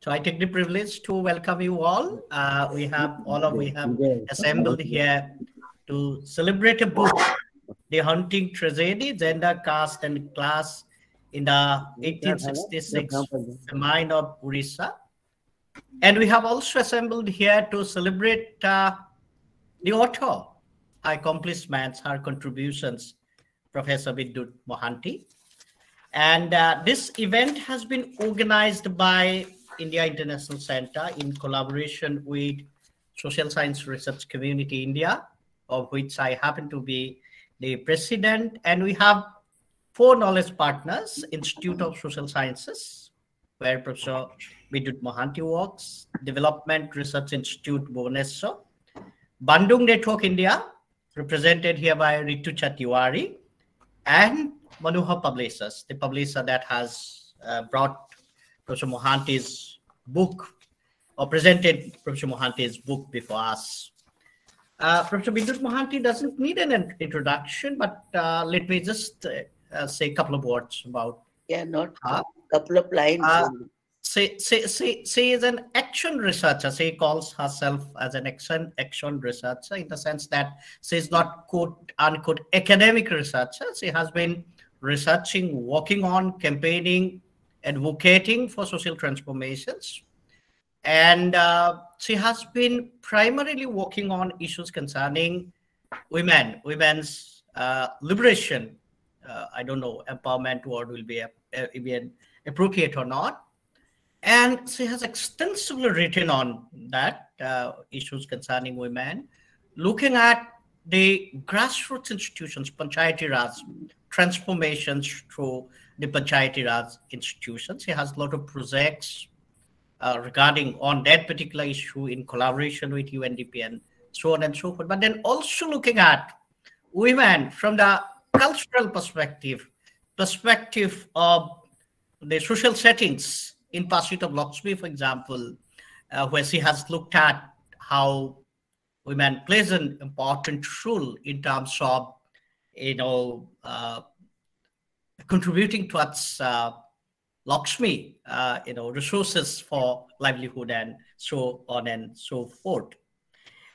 So I take the privilege to welcome you all. We have assembled here to celebrate a book, The Hunting Tragedy, Gender, Caste and Class in the 1866 Famine of Orissa. And we have also assembled here to celebrate the author, her accomplishments, her contributions, Professor Bidyut Mohanty. And this event has been organized by India International Center in collaboration with Social Science Research Community India, of which I happen to be the president. And we have 4 knowledge partners: Institute of Social Sciences, where Professor Bidyut Mohanty works; Development Research Institute, Bhubaneswar; Bandung Network India, represented here by Ritu Chatiwari; and Manohar Publishers, the publisher that has brought Professor Mohanty's book, or presented Professor Mohanty's book before us. Professor Bidyut Mohanty doesn't need an introduction, but let me just say a couple of words about not a couple of lines. She is an action researcher. She calls herself as an action researcher, in the sense that she is not quote unquote academic researcher. She has been researching, working on, campaigning, advocating for social transformations. And she has been primarily working on issues concerning women's liberation. I don't know, empowerment word will be even appropriate or not. And she has extensively written on that, issues concerning women, looking at the grassroots institutions, Panchayati Raj, transformations through the Panchayati Raj institutions. She has a lot of projects regarding on that particular issue in collaboration with UNDP and so on and so forth. But then also looking at women from the cultural perspective of the social settings in Pursuit of Lakshmi, for example, where she has looked at how women plays an important role in terms of, contributing towards Lakshmi, resources for livelihood and so on and so forth.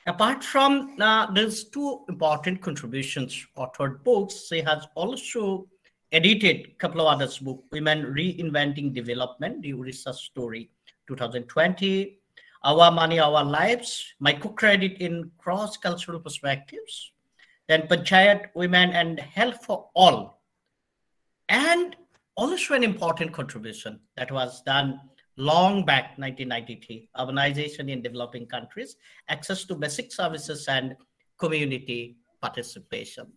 Apart from these 2 important contributions, authored books, she has also edited a couple of others books: Women Reinventing Development, The Orissa Story, 2020, Our Money, Our Lives, My Co-Credit in Cross-Cultural Perspectives, then Panchayat, Women and Health for All. And also an important contribution that was done long back, 1993, Urbanization in Developing Countries, Access to Basic Services and Community Participation.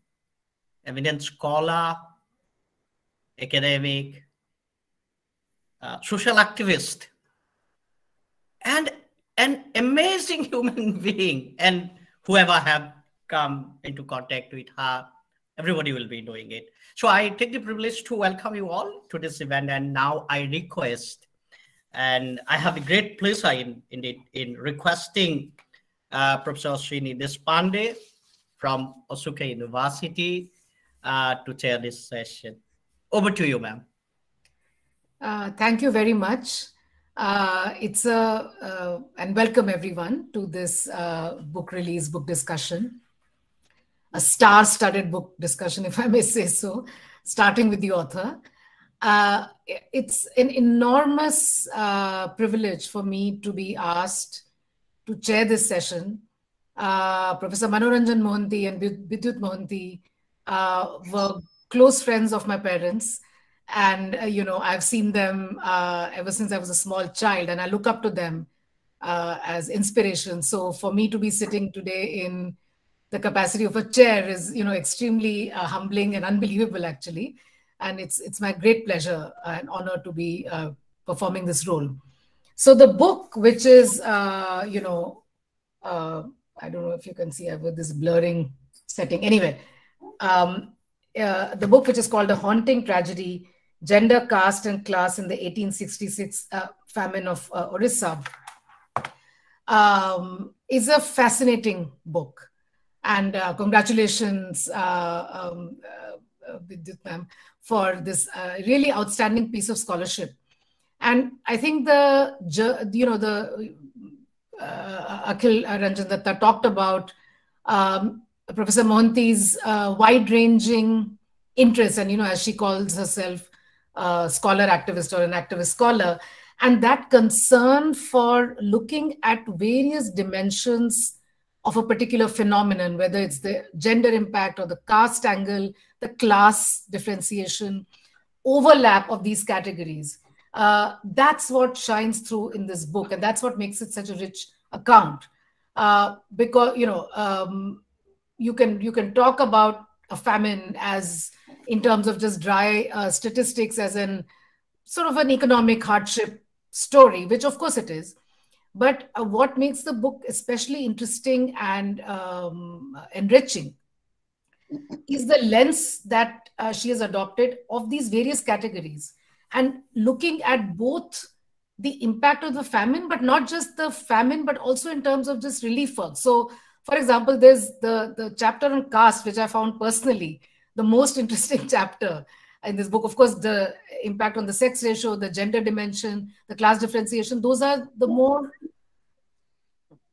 Eminent scholar, academic, social activist, and an amazing human being. And whoever have come into contact with her, everybody will be doing it. So I take the privilege to welcome you all to this event. And now I request, and I have a great pleasure in requesting Professor Ashwini Deshpande from Ashoka University to chair this session. Over to you, ma'am. Thank you very much. And welcome everyone to this book release, book discussion. A star-studded book discussion, if I may say so, starting with the author. It's an enormous privilege for me to be asked to chair this session. Professor Manoranjan Mohanty and Bidyut Mohanty were close friends of my parents. And, I've seen them ever since I was a small child, and I look up to them as inspiration. So for me to be sitting today in the capacity of a chair is, extremely humbling and unbelievable, actually. And it's my great pleasure and honor to be performing this role. So the book, which is, I don't know if you can see, I have this blurring setting. Anyway, the book, which is called A Haunting Tragedy, Gender, Caste and Class in the 1866 Famine of Orissa, is a fascinating book. And congratulations, Bidyut ma'am, for this really outstanding piece of scholarship. And I think Akhil Ranjan Datta talked about Professor Mohanty's wide-ranging interests, and as she calls herself a scholar activist or an activist scholar, and that concern for looking at various dimensions of a particular phenomenon, whether it's the gender impact or the caste angle, the class differentiation, overlap of these categories. That's what shines through in this book, and that's what makes it such a rich account. Because you can talk about a famine as in terms of just dry statistics, as in sort of an economic hardship story, which of course it is. But what makes the book especially interesting and enriching is the lens that she has adopted of these various categories, and looking at both the impact of the famine, but not just the famine, but also in terms of just relief work. So, for example, there's the chapter on caste, which I found personally the most interesting chapter in this book. Of course, the impact on the sex ratio, the gender dimension, the class differentiation, those are the more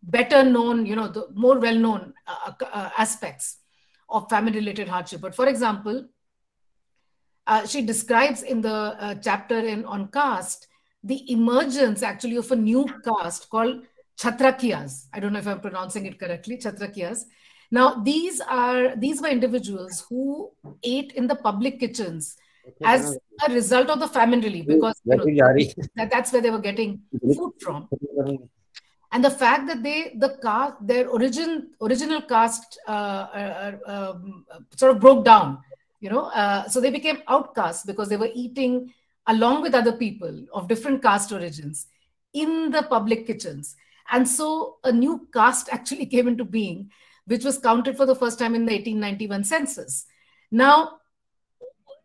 better known, the more well-known aspects of famine-related hardship. But for example, she describes in the chapter on caste, the emergence actually of a new caste called Kshatriyas. I don't know if I'm pronouncing it correctly, Kshatriyas. Now, these were individuals who ate in the public kitchens as a result of the famine relief, because that's where they were getting food from. And the fact that their original caste sort of broke down, so they became outcasts because they were eating along with other people of different caste origins in the public kitchens. And so a new caste actually came into being, which was counted for the first time in the 1891 census. Now,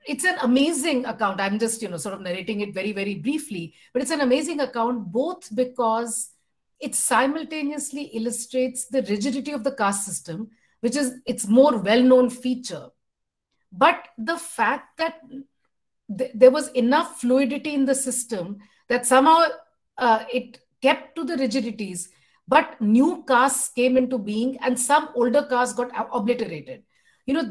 it's an amazing account. I'm just, sort of narrating it very, very briefly, but it's an amazing account, both because it simultaneously illustrates the rigidity of the caste system, which is its more well-known feature. But the fact that there was enough fluidity in the system that somehow it kept to the rigidities, but new castes came into being and some older castes got obliterated.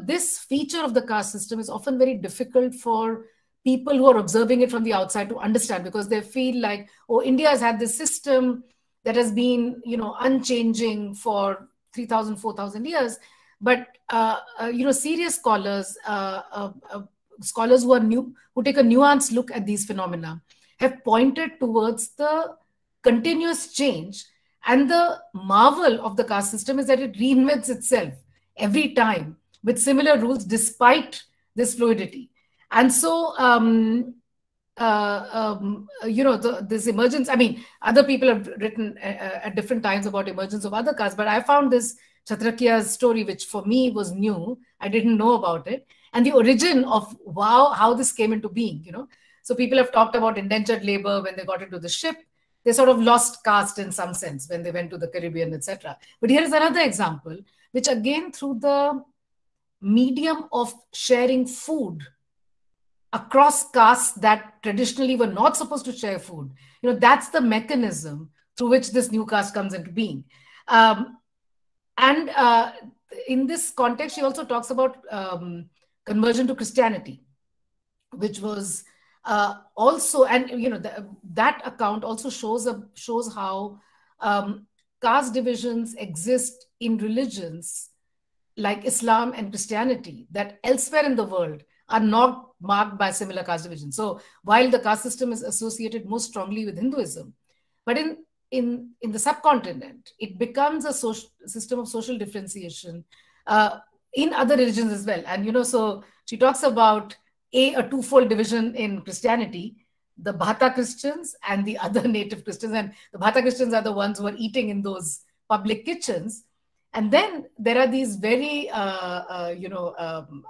This feature of the caste system is often very difficult for people who are observing it from the outside to understand, because they feel like, oh, India has had this system that has been, unchanging for 3,000, 4,000 years. But, serious scholars, scholars who take a nuanced look at these phenomena, have pointed towards the continuous change. And the marvel of the caste system is that it reinvents itself every time with similar rules, despite this fluidity. And so, this emergence, other people have written at different times about emergence of other castes, but I found this Kshatriya's story, which for me was new. I didn't know about it. And the origin of, how this came into being, So people have talked about indentured labor when they got into the ship. They sort of lost caste in some sense when they went to the Caribbean, etc. But here is another example, which again, through the medium of sharing food across castes that traditionally were not supposed to share food, that's the mechanism through which this new caste comes into being. In this context, she also talks about conversion to Christianity, which was also, and that account also shows how caste divisions exist in religions like Islam and Christianity that elsewhere in the world are not marked by similar caste divisions. So while the caste system is associated most strongly with Hinduism, but in the subcontinent, it becomes a system of social differentiation in other religions as well. And so she talks about a twofold division in Christianity, the Bhata Christians and the other native Christians. And the Bhata Christians are the ones who are eating in those public kitchens. And then there are these very,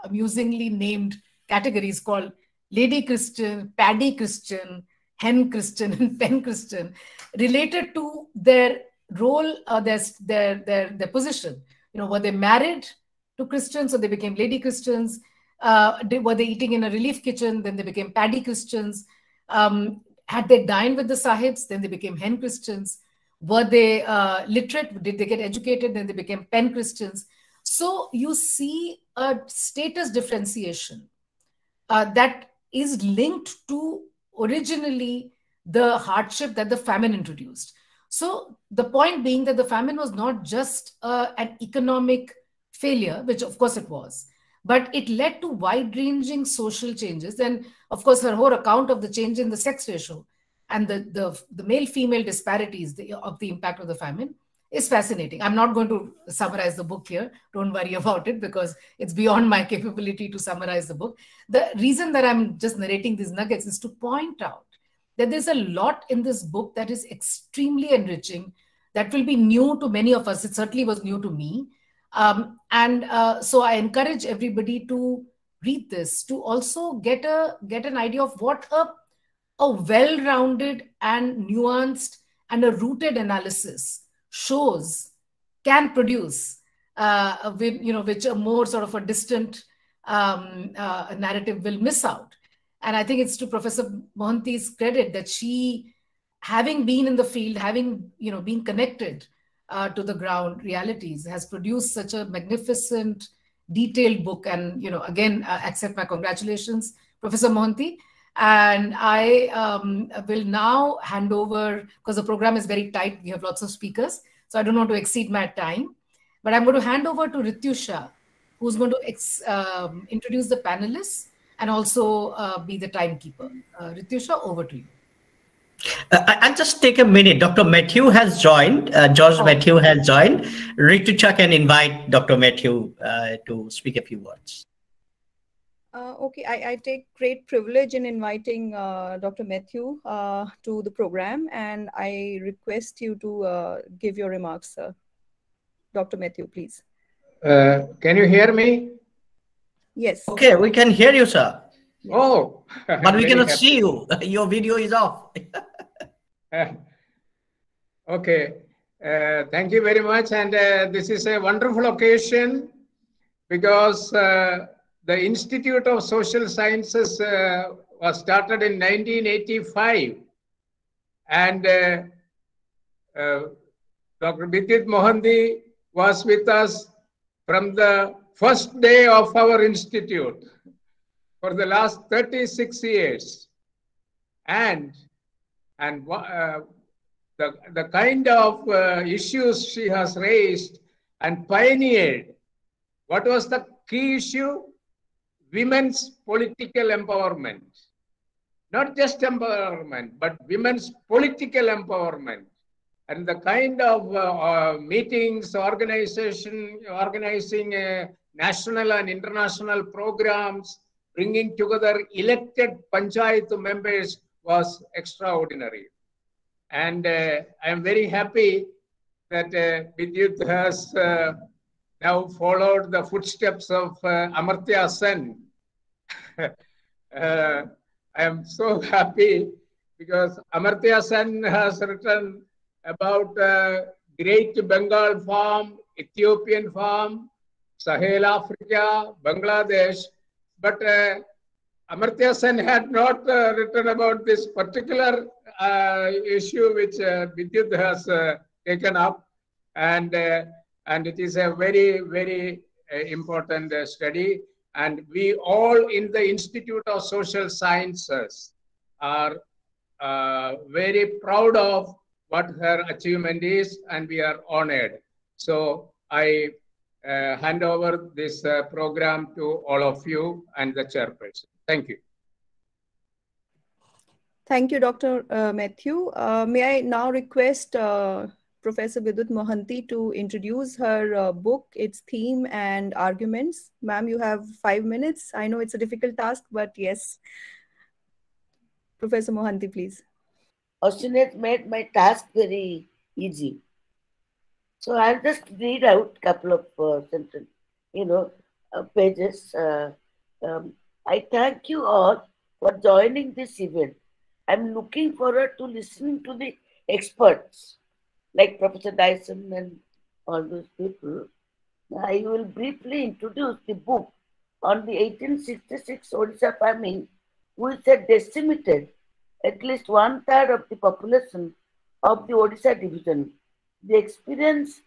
amusingly named categories called Lady Christian, Paddy Christian, Hen Christian, and Pen Christian, related to their role, their position. Were they married to Christians, so they became Lady Christians? Were they eating in a relief kitchen? Then they became Paddy Christians. Had they dined with the sahibs, then they became hen Christians. Were they literate? Did they get educated? Then they became pen Christians. So you see a status differentiation that is linked to originally the hardship that the famine introduced. So the point being that the famine was not just an economic failure, which of course it was, but it led to wide-ranging social changes. And of course, her whole account of the change in the sex ratio and the male-female disparities of the impact of the famine is fascinating. I'm not going to summarize the book here. Don't worry about it, because it's beyond my capability to summarize the book. The reason that I'm just narrating these nuggets is to point out that there's a lot in this book that is extremely enriching, that will be new to many of us. It certainly was new to me. So I encourage everybody to read this, to also get an idea of what a well-rounded and nuanced and a rooted analysis shows can produce, which a more sort of a distant narrative will miss out. And I think it's to Professor Mohanty's credit that she, having been in the field, having been connected to the ground realities, has produced such a magnificent, detailed book. And again, accept my congratulations, Professor Mohanty. And I will now hand over, because the program is very tight, we have lots of speakers, so I don't want to exceed my time, but I'm going to hand over to Rityusha, who's going to introduce the panelists and also be the timekeeper. Rityusha, over to you. I'll just take a minute. Dr. Matthew has joined. George Matthew has joined. Rityusha can invite Dr. Matthew to speak a few words. Okay, I take great privilege in inviting Dr. Matthew to the program, and I request you to give your remarks, sir. Dr. Matthew, please. Can you hear me? Yes. Okay, we can hear you, sir. Yes. Oh, but we cannot see you. Your video is off. Okay, thank you very much. And this is a wonderful occasion, because the Institute of Social Sciences was started in 1985. And Dr. Bidyut Mohanty was with us from the first day of our institute for the last 36 years. And the kind of issues she has raised and pioneered. What was the key issue? Women's political empowerment. Not just empowerment, but women's political empowerment. And the kind of meetings, organizing national and international programs, bringing together elected panchayat members was extraordinary. And I am very happy that Bidyut has now followed the footsteps of Amartya Sen. I am so happy because Amartya Sen has written about Great Bengal farm, Ethiopian farm, Sahel Africa, Bangladesh, but Amartya Sen had not written about this particular issue which Bidyut has taken up, and it is a very, very important study. And we all in the Institute of Social Sciences are very proud of what her achievement is, and we are honored. So I hand over this program to all of you and the chairperson. Thank you. Thank you, Dr. Matthew. May I now request Professor Bidyut Mohanty to introduce her book, its theme and arguments. Ma'am, you have 5 minutes. I know it's a difficult task, but yes. Professor Mohanty, please. Ashwini made my task very easy. So I'll just read out a couple of sentences, pages. I thank you all for joining this event. I'm looking forward to listening to the experts like Professor Dyson and all those people. I will briefly introduce the book on the 1866 Orissa famine, which had decimated at least 1/3 of the population of the Odisha division. The experience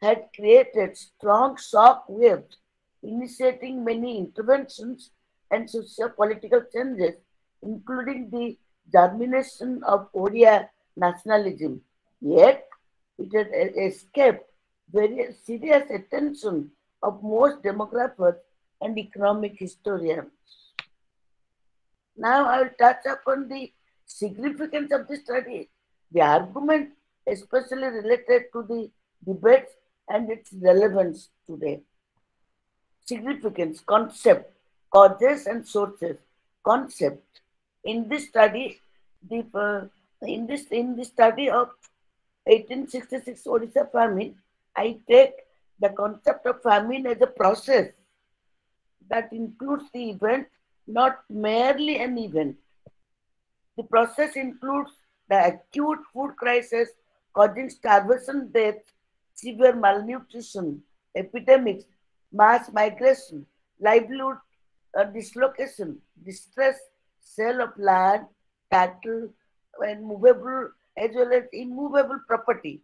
had created strong shock waves, initiating many interventions and socio-political changes, including the germination of Odia nationalism. Yet, it had escaped very serious attention of most demographers and economic historians. Now I will touch upon the significance of the study, the argument especially related to the debates and its relevance today. Significance, concept, causes and sources. Concept. In this study, in the study of 1866 Odisha famine, I take the concept of famine as a process that includes the event, not merely an event. The process includes the acute food crisis causing starvation, death, severe malnutrition, epidemics, mass migration, livelihood dislocation, distress, sale of land, cattle, and movable as well as immovable property.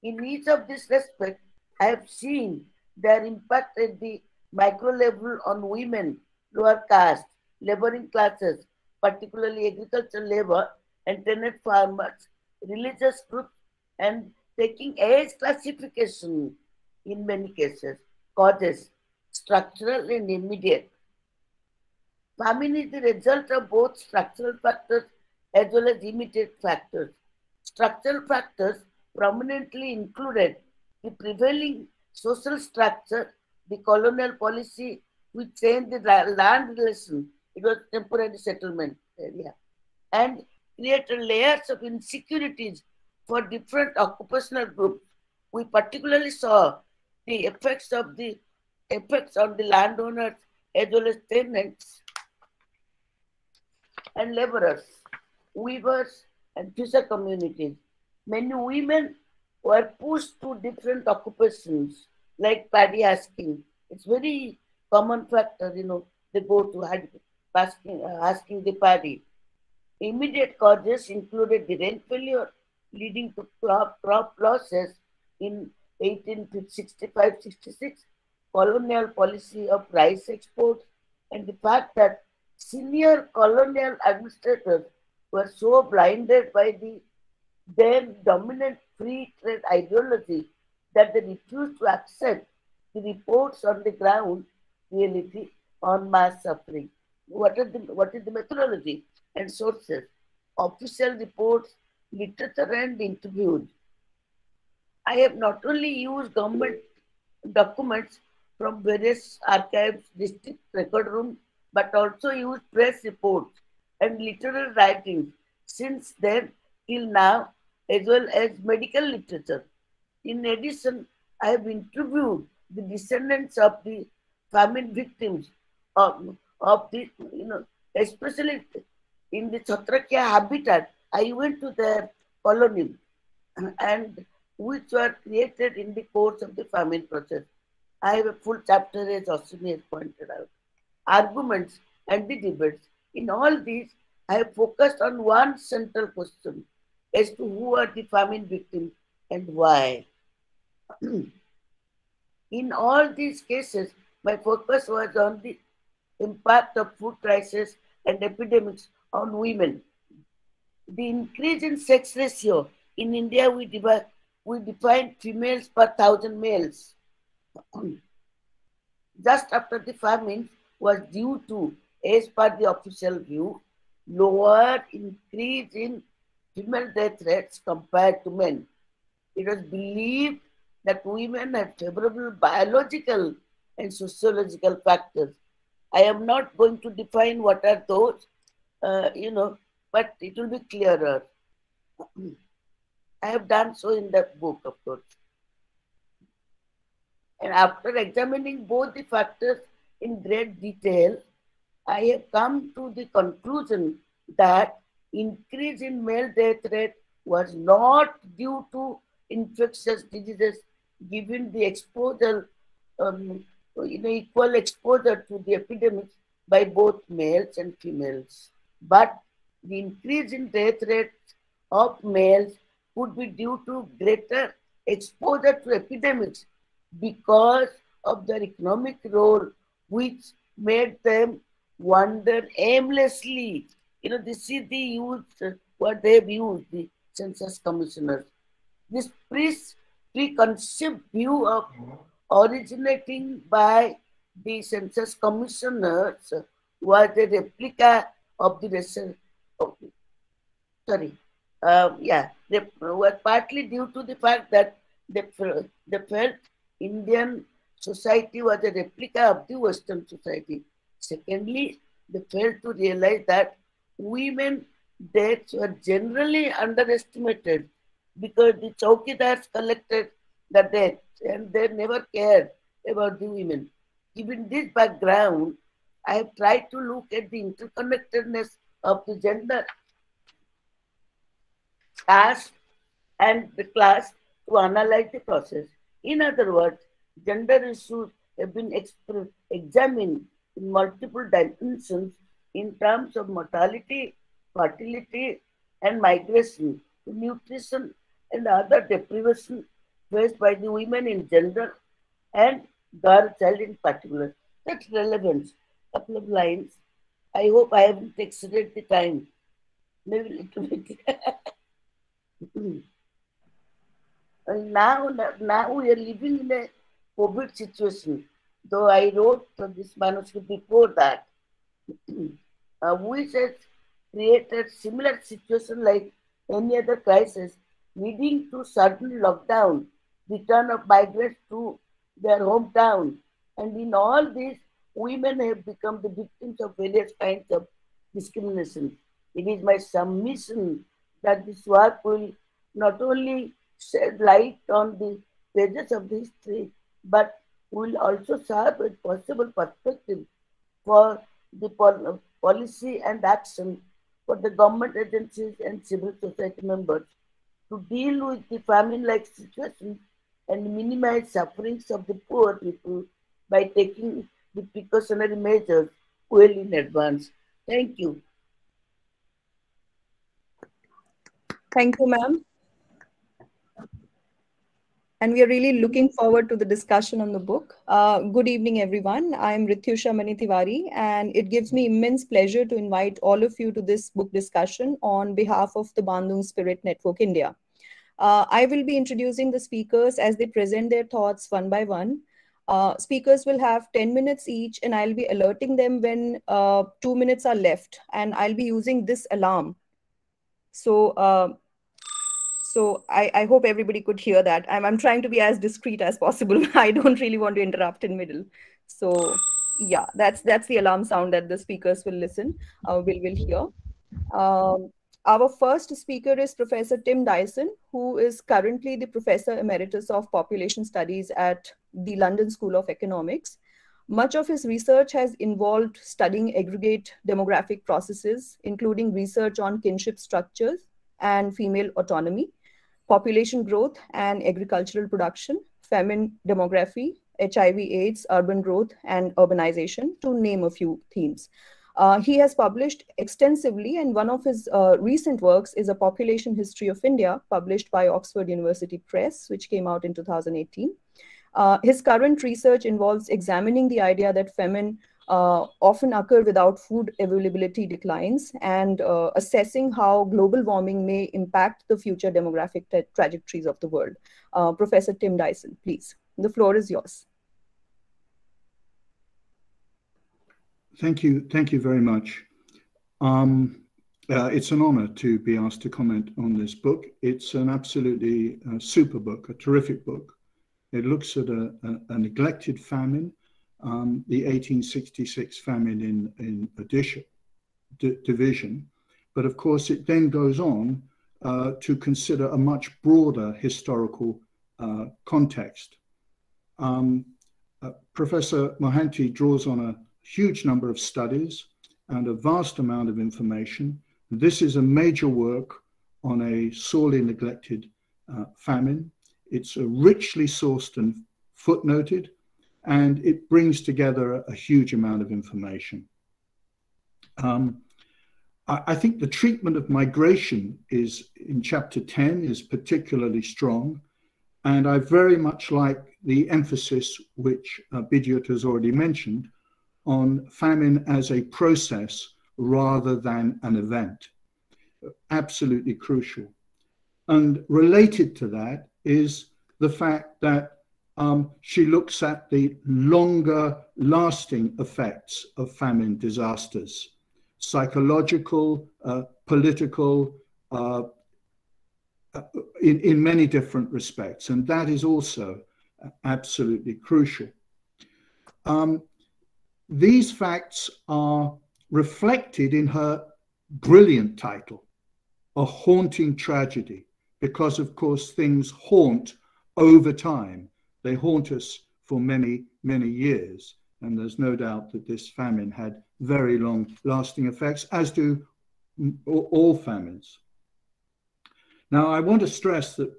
In each of these respects, I have seen their impact at the micro level on women, lower caste, laboring classes, particularly agricultural labor and tenant farmers, religious groups, and taking age classification in many cases, causes, structural and immediate. Famine is the result of both structural factors as well as immediate factors. Structural factors prominently included the prevailing social structure, the colonial policy which changed the land relation, it was temporary settlement area, and created layers of insecurities for different occupational groups. We particularly saw the effects on the landowners as well as tenants and laborers, weavers and fisher communities. Many women were pushed to different occupations like paddy asking. It's very common factor, they go to asking the paddy. Immediate causes included the rain failure leading to crop losses in 1865-66, colonial policy of rice exports, and the fact that senior colonial administrators were so blinded by the then dominant free trade ideology that they refused to accept the reports on the ground reality on mass suffering. What is the methodology and sources? Official reports, literature and interviews. I have not only used government documents from various archives, district record rooms, but also used press reports and literary writings since then till now, as well as medical literature. In addition, I have interviewed the descendants of the famine victims of the, especially in the Chhatrakia habitat. I went to their colony and which were created in the course of the famine process. I have a full chapter as Ashwini has pointed out. Arguments and the debates. In all these, I have focused on one central question as to who are the famine victims and why. In all these cases, my focus was on the impact of food crisis and epidemics on women. The increase in sex ratio in India, we defined females per 1,000 males. Just after the famine was due to, as per the official view, lower increase in female death rates compared to men. It was believed that women have favorable biological and sociological factors. I am not going to define what are those, but it will be clearer. I have done so in that book, of course. And after examining both the factors in great detail, I have come to the conclusion that increase in male death rate was not due to infectious diseases, given the exposure, equal exposure to the epidemics by both males and females, but the increase in death rates of males would be due to greater exposure to epidemics because of their economic role, which made them wander aimlessly. This is the use, what they've used, the census commissioners. This preconceived view of originating by the census commissioners was a replica of the they were partly due to the fact that they felt Indian society was a replica of the Western society. Secondly, they failed to realize that women deaths were generally underestimated because the chowkidars collected the deaths and they never cared about the women. Given this background, I have tried to look at the interconnectedness of the gender, caste, and the class to analyze the process. In other words, gender issues have been examined in multiple dimensions in terms of mortality, fertility, and migration, nutrition, and other deprivation faced by the women in general and girl child in particular. That's relevance. Couple of lines. I hope I haven't exceeded the time. Maybe a little bit. Now we are living in a COVID situation. Though I wrote this manuscript before that, which has created similar situation like any other crisis, leading to sudden lockdown, return of migrants to their hometown. And in all this, women have become the victims of various kinds of discrimination. It is my submission that this work will not only shed light on the pages of the history, but will also serve as possible perspective for the policy and action for the government agencies and civil society members to deal with the famine-like situations and minimize sufferings of the poor people by taking the precautionary measures well in advance. Thank you. Thank you, ma'am. And we are really looking forward to the discussion on the book. Good evening, everyone. I'm Rityusha Manitiwari, and it gives me immense pleasure to invite all of you to this book discussion on behalf of the Bandung Spirit Network India. I will be introducing the speakers as they present their thoughts one by one. Speakers will have 10 minutes each, and I'll be alerting them when 2 minutes are left, and I'll be using this alarm. So I hope everybody could hear that. I'm trying to be as discreet as possible. I don't really want to interrupt in middle. So yeah, that's the alarm sound that the speakers will will hear. Our first speaker is Professor Tim Dyson, who is currently the Professor Emeritus of Population Studies at the London School of Economics. Much of his research has involved studying aggregate demographic processes, including research on kinship structures and female autonomy, population growth and agricultural production, famine demography, HIV/AIDS, urban growth, and urbanization, to name a few themes. He has published extensively, and one of his recent works is A Population History of India, published by Oxford University Press, which came out in 2018. His current research involves examining the idea that famine often occur without food availability declines, and assessing how global warming may impact the future demographic trajectories of the world. Professor Tim Dyson, please. The floor is yours. Thank you very much. It's an honor to be asked to comment on this book. It's an absolutely super book, a terrific book. It looks at a neglected famine, the 1866 famine in division. But of course, it then goes on to consider a much broader historical context. Professor Mohanty draws on a huge number of studies and a vast amount of information. This is a major work on a sorely neglected famine. It's richly sourced and footnoted, and it brings together a huge amount of information. I think the treatment of migration is in chapter 10 is particularly strong. And I very much like the emphasis which Bidyut has already mentioned on famine as a process rather than an event. Absolutely crucial. And related to that is the fact that she looks at the longer lasting effects of famine disasters, psychological, political, in many different respects. And that is also absolutely crucial. These facts are reflected in her brilliant title, A Haunting Tragedy, because of course things haunt over time. They haunt us for many, many years. And there's no doubt that this famine had very long lasting effects, as do all famines. Now, I want to stress that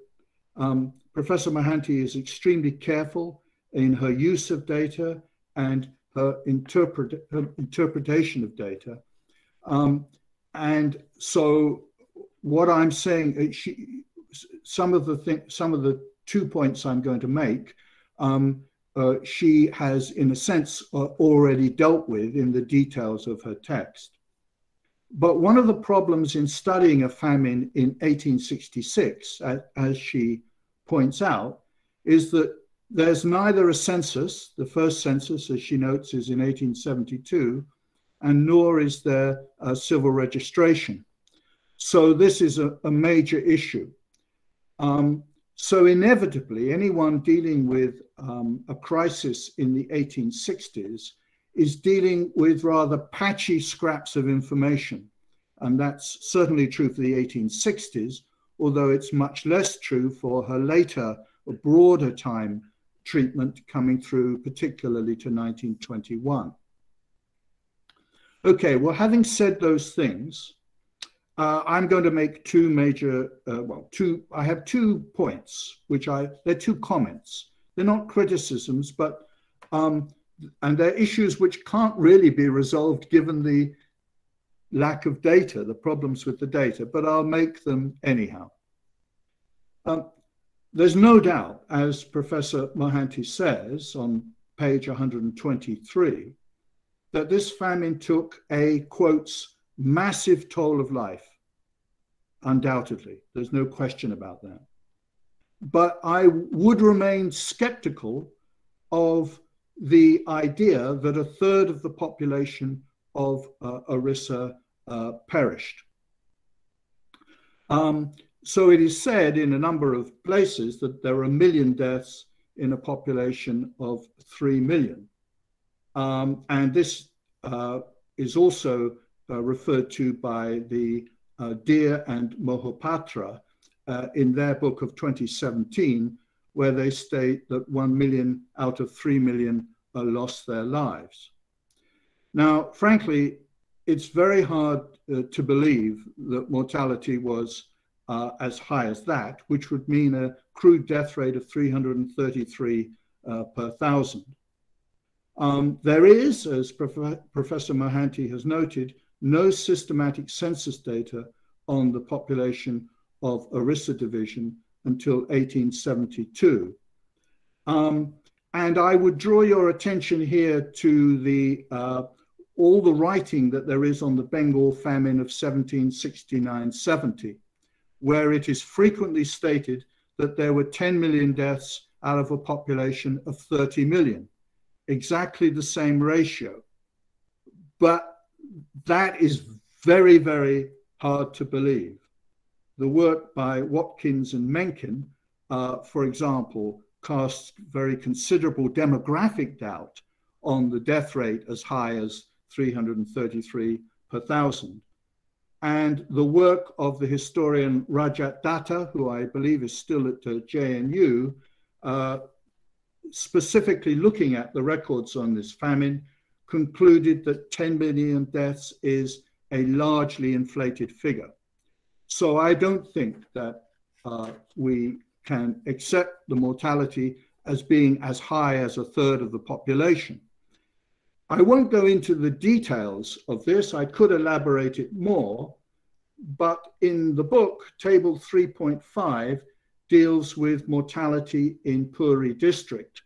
Professor Mohanty is extremely careful in her use of data and her interpretation of data. And so what I'm saying, some of the 2 points I'm going to make, she has, in a sense, already dealt with in the details of her text. But one of the problems in studying a famine in 1866, as she points out, is that there's neither a census, the first census, as she notes, is in 1872, and nor is there a civil registration. So this is a major issue. So inevitably, anyone dealing with a crisis in the 1860s is dealing with rather patchy scraps of information. And that's certainly true for the 1860s, although it's much less true for her later, broader time treatment coming through, particularly to 1921. Okay, well, having said those things, I'm going to make two major, I have 2 points, they're 2 comments. They're not criticisms, but, and they're issues which can't really be resolved given the lack of data, the problems with the data, but I'll make them anyhow. There's no doubt, as Professor Mohanty says on page 123, that this famine took a, quotes, massive toll of life. Undoubtedly, there's no question about that. But I would remain skeptical of the idea that 1/3 of the population of Orissa perished. So it is said in a number of places that there are 1 million deaths in a population of 3 million. And this is also referred to by the Deer and Mohapatra in their book of 2017, where they state that 1 million out of 3 million lost their lives. Now, frankly, it's very hard to believe that mortality was as high as that, which would mean a crude death rate of 333 per thousand. There is, as Professor Mohanty has noted, no systematic census data on the population of Orissa division until 1872. And I would draw your attention here to the all the writing that there is on the Bengal famine of 1769-70, where it is frequently stated that there were 10 million deaths out of a population of 30 million, exactly the same ratio. But that is very, very hard to believe. The work by Watkins and Mencken, for example, casts very considerable demographic doubt on the death rate as high as 333 per thousand. And the work of the historian Rajat Datta, who I believe is still at JNU, specifically looking at the records on this famine, concluded that 10 million deaths is a largely inflated figure. So I don't think that we can accept the mortality as being as high as 1/3 of the population. I won't go into the details of this. I could elaborate it more, but in the book, table 3.5 deals with mortality in Puri district.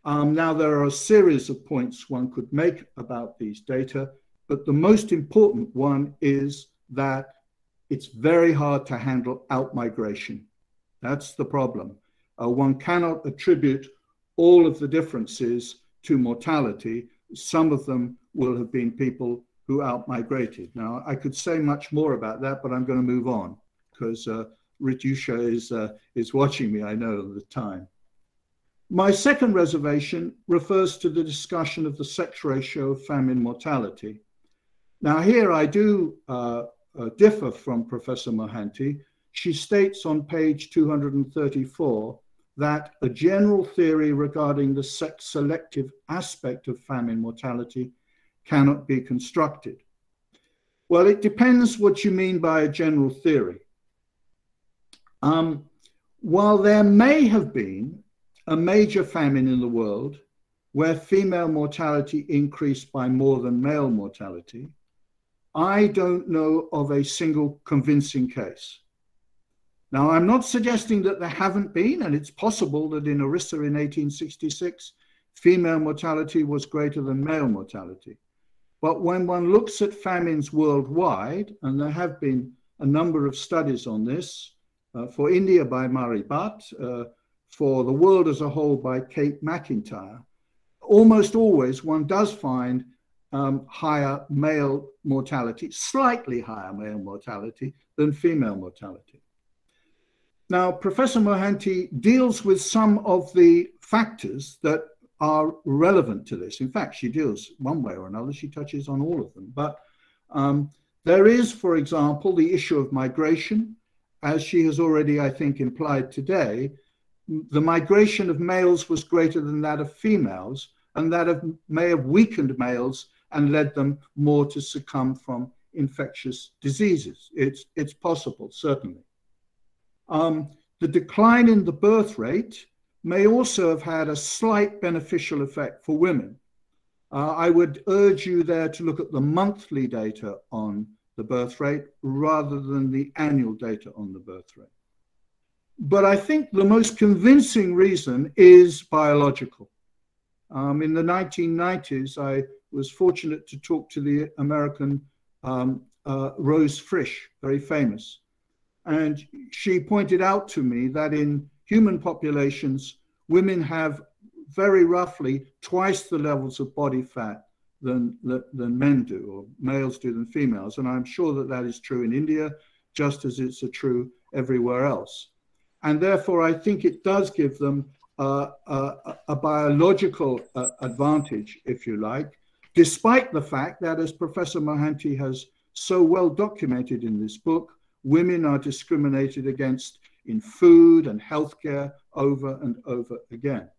Now, there are a series of points one could make about these data, but the most important one is that it's very hard to handle outmigration. That's the problem. One cannot attribute all of the differences to mortality. Some of them will have been people who outmigrated. Now, I could say much more about that, but I'm going to move on because Ritusha is watching me, I know, at the time. My second reservation refers to the discussion of the sex ratio of famine mortality. Now, here I do differ from Professor Mohanty. She states on page 234 that a general theory regarding the sex-selective aspect of famine mortality cannot be constructed. Well, it depends what you mean by a general theory. While there may have been a major famine in the world where female mortality increased by more than male mortality, I don't know of a single convincing case. Now, I'm not suggesting that there haven't been, and it's possible that in Orissa in 1866, female mortality was greater than male mortality. But when one looks at famines worldwide, and there have been a number of studies on this, for India by Murray Butt, for the world as a whole by Kate McIntyre, almost always one does find higher male mortality, slightly higher male mortality than female mortality. Now, Professor Mohanty deals with some of the factors that are relevant to this. In fact, she deals one way or another, she touches on all of them. But there is, for example, the issue of migration. As she has already, I think, implied today, the migration of males was greater than that of females, and that may have weakened males and led them more to succumb from infectious diseases. It's possible, certainly. The decline in the birth rate may also have had a slight beneficial effect for women. I would urge you there to look at the monthly data on the birth rate rather than the annual data on the birth rate. But I think the most convincing reason is biological. In the 1990s, I was fortunate to talk to the American Rose Frisch, very famous. And she pointed out to me that in human populations, women have very roughly twice the levels of body fat than men do, or males do than females. And I'm sure that that is true in India, just as it's true everywhere else. And therefore, I think it does give them a biological advantage, if you like, despite the fact that, as Professor Mohanty has so well documented in this book, women are discriminated against in food and healthcare over and over again.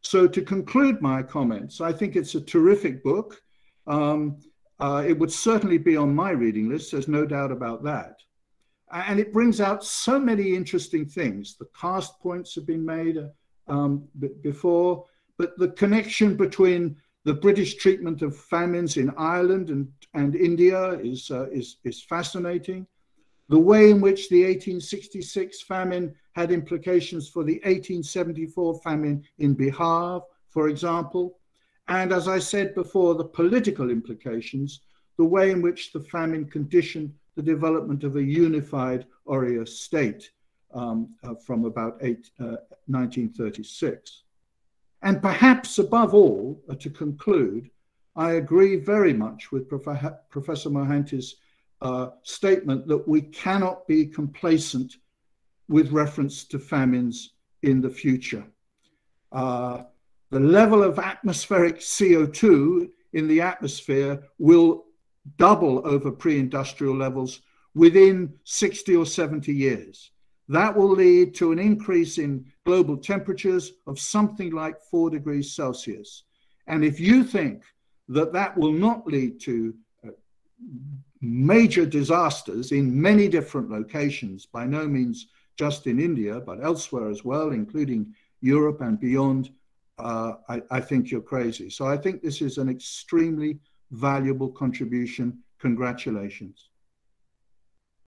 So to conclude my comments, I think it's a terrific book. It would certainly be on my reading list, there's no doubt about that. And it brings out so many interesting things. The caste points have been made before, but the connection between the British treatment of famines in Ireland and India is fascinating. The way in which the 1866 famine had implications for the 1874 famine in Bihar, for example. And as I said before, the political implications, the way in which the famine conditioned the development of a unified Oriya state from about 1936. And perhaps above all, to conclude, I agree very much with Professor Mohanty's statement that we cannot be complacent with reference to famines in the future. The level of atmospheric CO2 in the atmosphere will double over pre-industrial levels within 60 or 70 years. That will lead to an increase in global temperatures of something like 4 degrees Celsius. And if you think that that will not lead to major disasters in many different locations, by no means just in India, but elsewhere as well, including Europe and beyond, I think you're crazy. So I think this is an extremely valuable contribution. Congratulations.